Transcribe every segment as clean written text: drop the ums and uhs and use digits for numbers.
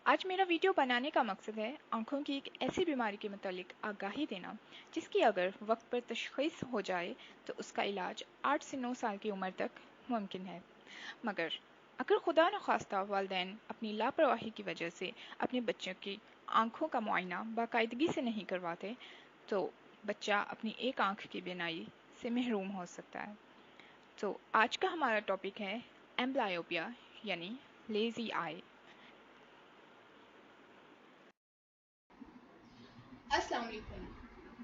आज मेरा वीडियो बनाने का मकसद है आँखों की एक ऐसी बीमारी के मुतालिक आगाही देना जिसकी अगर वक्त पर तशख़ीस हो जाए तो उसका इलाज 8 से 9 साल की उम्र तक मुमकिन है। मगर अगर खुदा न खास्ता वालिदैन अपनी लापरवाही की वजह से अपने बच्चों की आँखों का मुआयना बाकायदगी से नहीं करवाते तो बच्चा अपनी एक आँख की बीनाई से महरूम हो सकता है। तो आज का हमारा टॉपिक है एम्ब्लायोपिया यानी लेज़ी आई। अस्सलाम वालेकुम,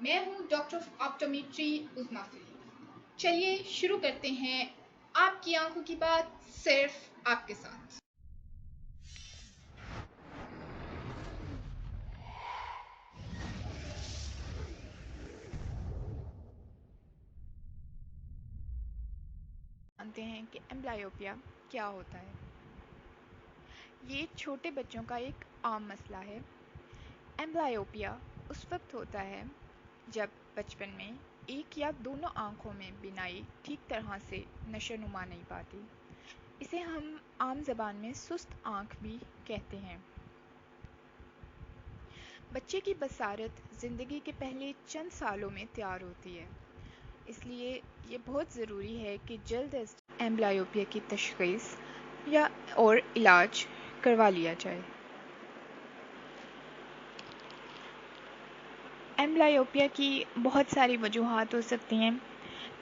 मैं हूँ डॉक्टर ऑफ ऑप्टोमेट्री उज़मा फरीद। चलिए शुरू करते हैं आपकी आंखों की बात सिर्फ आपके साथ। जानते हैं कि एम्ब्लायोपिया क्या होता है। ये छोटे बच्चों का एक आम मसला है। एम्ब्लायोपिया उस वक्त होता है जब बचपन में एक या दोनों आँखों में बीनाई ठीक तरह से नशोनुमा नहीं पाती। इसे हम आम ज़बान में सुस्त आँख भी कहते हैं। बच्चे की बसारत ज़िंदगी के पहले चंद सालों में तैयार होती है, इसलिए ये बहुत ज़रूरी है कि जल्द अज जल्द एम्ब्लायोपिया की तशख़ीस या और इलाज करवा लिया जाए। एम्ब्लायोपिया की बहुत सारी वजूहात हो सकती हैं,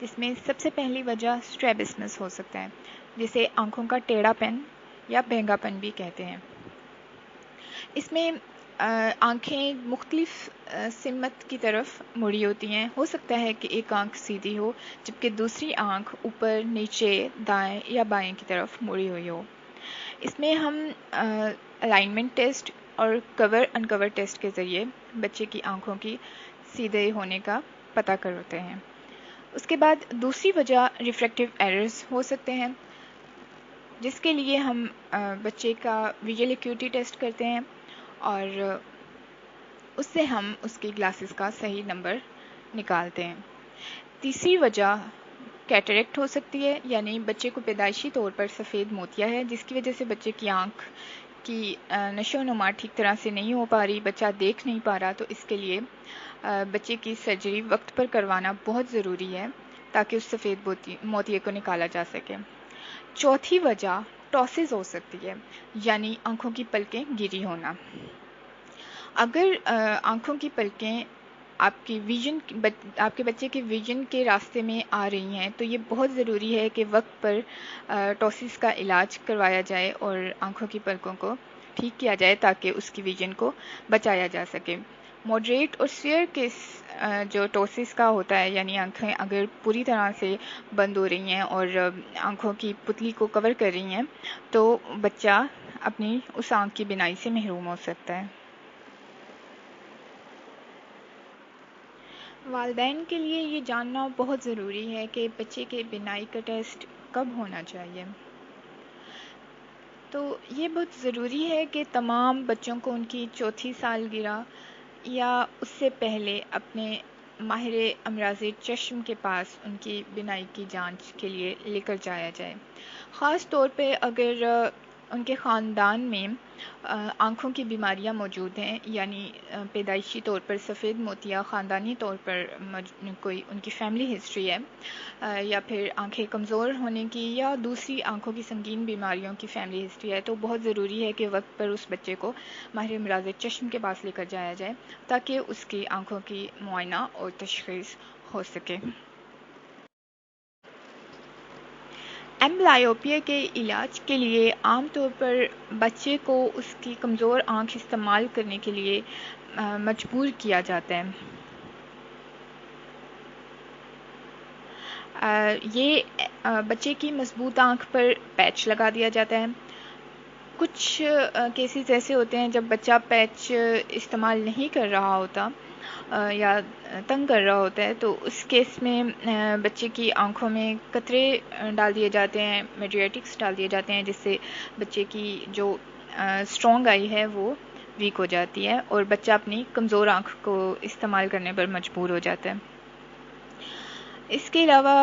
जिसमें सबसे पहली वजह स्ट्रैबिस्मस हो सकता है, जिसे आँखों का टेढ़ापन या भेंगापन भी कहते हैं। इसमें आँखें मुख्तलिफ सिमत की तरफ मुड़ी होती हैं। हो सकता है कि एक आँख सीधी हो जबकि दूसरी आँख ऊपर, नीचे, दाएं या बाएं की तरफ मुड़ी हुई हो। इसमें हम अलाइनमेंट टेस्ट और कवर अनकवर टेस्ट के ज़रिए बच्चे की आँखों की सीधे होने का पता करते हैं। उसके बाद दूसरी वजह रिफ्रैक्टिव एरर्स हो सकते हैं, जिसके लिए हम बच्चे का विजुअल एक्यूटी टेस्ट करते हैं और उससे हम उसकी ग्लासेस का सही नंबर निकालते हैं। तीसरी वजह कैटरेक्ट हो सकती है, यानी बच्चे को पैदाइशी तौर पर सफ़ेद मोतिया है, जिसकी वजह से बच्चे की आँख की नशोनुमा ठीक तरह से नहीं हो पा रही, बच्चा देख नहीं पा रहा। तो इसके लिए बच्चे की सर्जरी वक्त पर करवाना बहुत ज़रूरी है ताकि उस सफ़ेद मोतिये को निकाला जा सके। चौथी वजह टॉसिस हो सकती है, यानी आँखों की पलकें गिरी होना। अगर आँखों की पलकें आपके बच्चे के विजन के रास्ते में आ रही हैं तो ये बहुत ज़रूरी है कि वक्त पर टॉसिस का इलाज करवाया जाए और आँखों की पलकों को ठीक किया जाए ताकि उसकी विजन को बचाया जा सके। मॉडरेट और सीवियर केस जो टॉसिस का होता है, यानी आँखें अगर पूरी तरह से बंद हो रही हैं और आँखों की पुतली को कवर कर रही हैं तो बच्चा अपनी उस आँख की बीनाई से महरूम हो सकता है। वालिदैन के लिए ये जानना बहुत ज़रूरी है कि बच्चे के बीनाई का टेस्ट कब होना चाहिए। तो ये बहुत ज़रूरी है कि तमाम बच्चों को उनकी चौथी सालगिरह या उससे पहले अपने माहिर अमराज़ चश्म के पास उनकी बीनाई की जांच के लिए लेकर जाया जाए। ख़ास तौर पे अगर उनके ख़ानदान में आँखों की बीमारियां मौजूद हैं, यानी पैदाइशी तौर पर सफ़ेद मोतिया ख़ानदानी तौर पर कोई उनकी फ़ैमिली हिस्ट्री है या फिर आँखें कमज़ोर होने की या दूसरी आँखों की संगीन बीमारियों की फ़ैमिली हिस्ट्री है, तो बहुत ज़रूरी है कि वक्त पर उस बच्चे को माहिर अमराज़ चश्म के पास लेकर जाया जाए ताकि उसकी आँखों की मुआयना और तशख़ीस हो सके। एम्ब्लायोपिया के इलाज के लिए आमतौर पर बच्चे को उसकी कमज़ोर आँख इस्तेमाल करने के लिए मजबूर किया जाता है। ये बच्चे की मजबूत आँख पर पैच लगा दिया जाता है। कुछ केसेस ऐसे होते हैं जब बच्चा पैच इस्तेमाल नहीं कर रहा होता या तंग कर रहा होता है, तो उस केस में बच्चे की आँखों में कतरे डाल दिए जाते हैं, मेडिएटिक्स डाल दिए जाते हैं, जिससे बच्चे की जो स्ट्रॉन्ग आई है वो वीक हो जाती है और बच्चा अपनी कमज़ोर आँख को इस्तेमाल करने पर मजबूर हो जाता है। इसके अलावा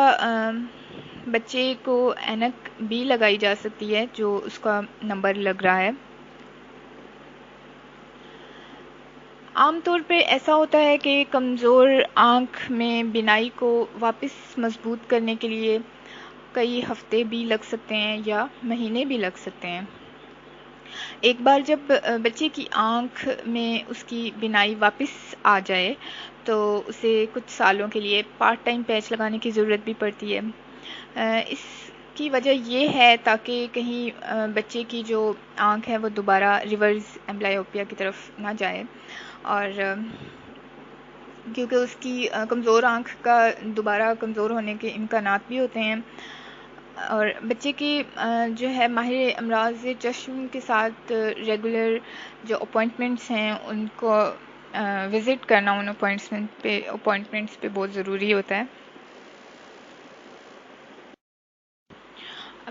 बच्चे को ऐनक भी लगाई जा सकती है जो उसका नंबर लग रहा है। عام طور پہ ایسا ہوتا ہے کہ کمزور آنکھ میں بینائی کو واپس مضبوط کرنے کے لیے کئی ہفتے بھی لگ سکتے ہیں یا مہینے بھی لگ سکتے ہیں۔ ایک بار جب بچے کی آنکھ میں اس کی بینائی واپس آ جائے تو اسے کچھ سالوں کے لیے پارٹ ٹائم پیچ لگانے کی ضرورت بھی پڑتی ہے۔ اس کی وجہ یہ ہے تاکہ کہیں بچے کی جو آنکھ ہے وہ دوبارہ ریورس ایمبلائیوپیا کی طرف نہ جائے، اور کیونکہ اس کی کمزور آنکھ کا دوبارہ کمزور ہونے کے امکانات بھی ہوتے ہیں، اور بچے کی جو ہے ماہر امراض چشم کے ساتھ ریگولر جو اپوائنٹمنٹس ہیں ان کو وزٹ کرنا ان اپوائنٹمنٹس پہ بہت ضروری ہوتا ہے۔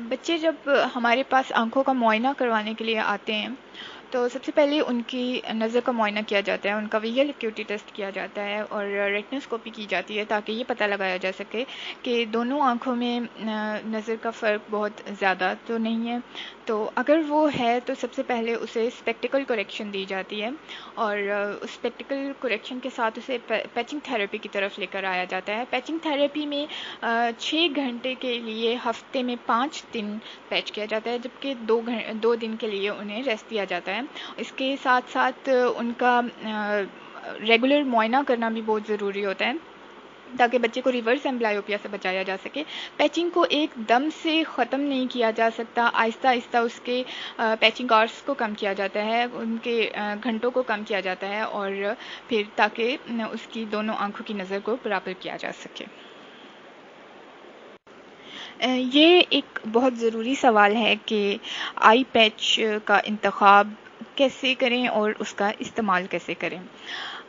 بچے جب ہمارے پاس آنکھوں کا معائنہ کروانے کے لیے آتے ہیں تو سب سے پہلے ان کی نظر کا معائنہ کیا جاتا ہے، ان کا ویژول ایکیوٹی ٹیسٹ کیا جاتا ہے اور ریٹنوسکوپی کی جاتی ہے تاکہ یہ پتہ لگایا جا سکے کہ دونوں آنکھوں میں نظر کا فرق بہت زیادہ تو نہیں ہے، تو اگر وہ ہے تو سب سے پہلے اسے اسپیکٹیکل کریکشن دی جاتی ہے، اور اس اسپیکٹیکل کریکشن کے ساتھ اسے پیچنگ تھراپی کی طرف لے کر آیا جاتا ہے۔ پیچنگ تھراپی میں 6 گھنٹے کے لیے ہفتے میں 5 دن پیچ کیا جاتا ہے، جبکہ 2 دن کے لیے انہیں ریسٹ دیا جاتا ہے۔ اس کے ساتھ ساتھ ان کا ریگولر معائنہ کرنا بھی بہت ضروری ہوتا ہے تاکہ بچے کو ریورس ایمبلائیوپیا سے بچایا جا سکے۔ پیچنگ کو ایک دم سے ختم نہیں کیا جا سکتا، آہستہ آہستہ اس کے پیچنگ آورس کو کم کیا جاتا ہے، ان کے گھنٹوں کو کم کیا جاتا ہے، اور پھر تاکہ اس کی دونوں آنکھوں کی نظر کو برابر کیا جا سکے۔ یہ ایک بہت ضروری سوال ہے کہ آئی پیچ کا انتخاب کیسے کریں اور اس کا استعمال کیسے کریں۔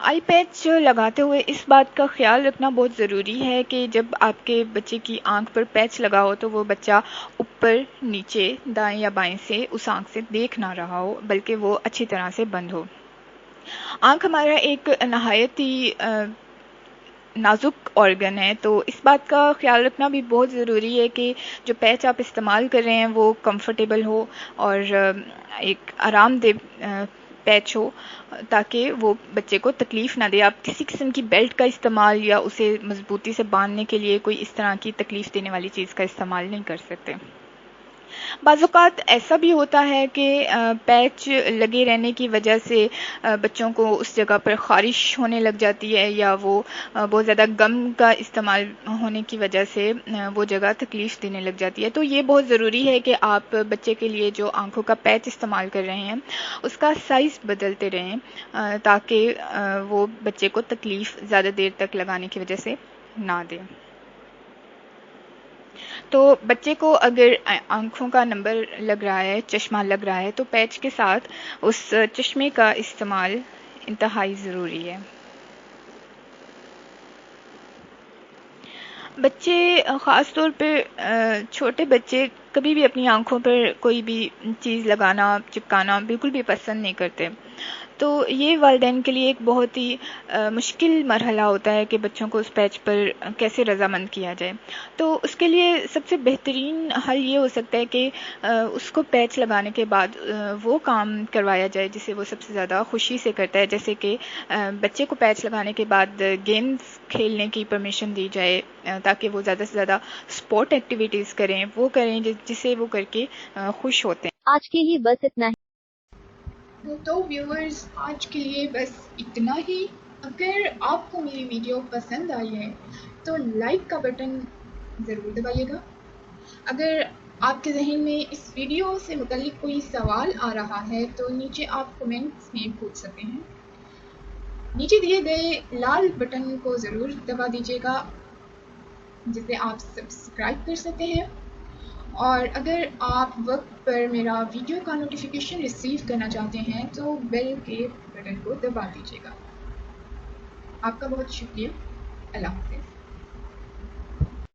آئی پیچ لگاتے ہوئے اس بات کا خیال رکھنا بہت ضروری ہے کہ جب آپ کے بچے کی آنکھ پر پیچ لگا ہو تو وہ بچہ اوپر نیچے دائیں یا بائیں سے اس آنکھ سے دیکھ نہ رہا ہو، بلکہ وہ اچھی طرح سے بند ہو۔ آنکھ ہمارا ایک نہایت ہی نازک آرگن ہے، تو اس بات کا خیال رکھنا بھی بہت ضروری ہے کہ جو پیچ آپ استعمال کر رہے ہیں وہ کمفرٹیبل ہو اور ایک آرام دہ پیچ ہو تاکہ وہ بچے کو تکلیف نہ دے۔ آپ کسی قسم کی بیلٹ کا استعمال یا اسے مضبوطی سے باندھنے کے لیے کوئی اس طرح کی تکلیف دینے والی چیز کا استعمال نہیں کر سکتے۔ بعض اوقات ایسا بھی ہوتا ہے کہ پیچ لگے رہنے کی وجہ سے بچوں کو اس جگہ پر خارش ہونے لگ جاتی ہے، یا وہ بہت زیادہ گم کا استعمال ہونے کی وجہ سے وہ جگہ تکلیف دینے لگ جاتی ہے۔ تو یہ بہت ضروری ہے کہ آپ بچے کے لیے جو آنکھوں کا پیچ استعمال کر رہے ہیں اس کا سائز بدلتے رہیں تاکہ وہ بچے کو تکلیف زیادہ دیر تک لگانے کی وجہ سے نہ دے۔ تو بچے کو اگر آنکھوں کا نمبر لگ رہا ہے، چشمہ لگ رہا ہے، تو پیچ کے ساتھ اس چشمے کا استعمال انتہائی ضروری ہے۔ بچے خاص طور پہ چھوٹے بچے کبھی بھی اپنی آنکھوں پر کوئی بھی چیز لگانا چپکانا بالکل بھی پسند نہیں کرتے، تو یہ والدین کے لیے ایک بہت ہی مشکل مرحلہ ہوتا ہے کہ بچوں کو اس پیچ پر کیسے رضامند کیا جائے۔ تو اس کے لیے سب سے بہترین حل یہ ہو سکتا ہے کہ اس کو پیچ لگانے کے بعد وہ کام کروایا جائے جسے وہ سب سے زیادہ خوشی سے کرتا ہے، جیسے کہ بچے کو پیچ لگانے کے بعد گیمز کھیلنے کی پرمیشن دی جائے تاکہ وہ زیادہ سے زیادہ اسپورٹ ایکٹیویٹیز کریں، وہ کریں جسے وہ کر کے خوش ہوتے ہیں۔ آج کے لیے بس اتنا ہی۔ تو ویورز آج کے لیے بس اتنا ہی۔ اگر آپ کو میری ویڈیو پسند آئی ہے تو لائک کا بٹن ضرور دبائیے گا۔ اگر آپ کے ذہن میں اس ویڈیو سے متعلق کوئی سوال آ رہا ہے تو نیچے آپ کومنٹس میں پوچھ سکتے ہیں۔ نیچے دیے گئے لال بٹن کو ضرور دبا دیجیے گا جسے آپ سبسکرائب کر سکتے ہیں، اور اگر آپ وقت پر میرا ویڈیو کا نوٹیفیکیشن ریسیو کرنا چاہتے ہیں تو بیل کے بٹن کو دبا دیجیے گا۔ آپ کا بہت شکریہ۔ اللہ حافظ۔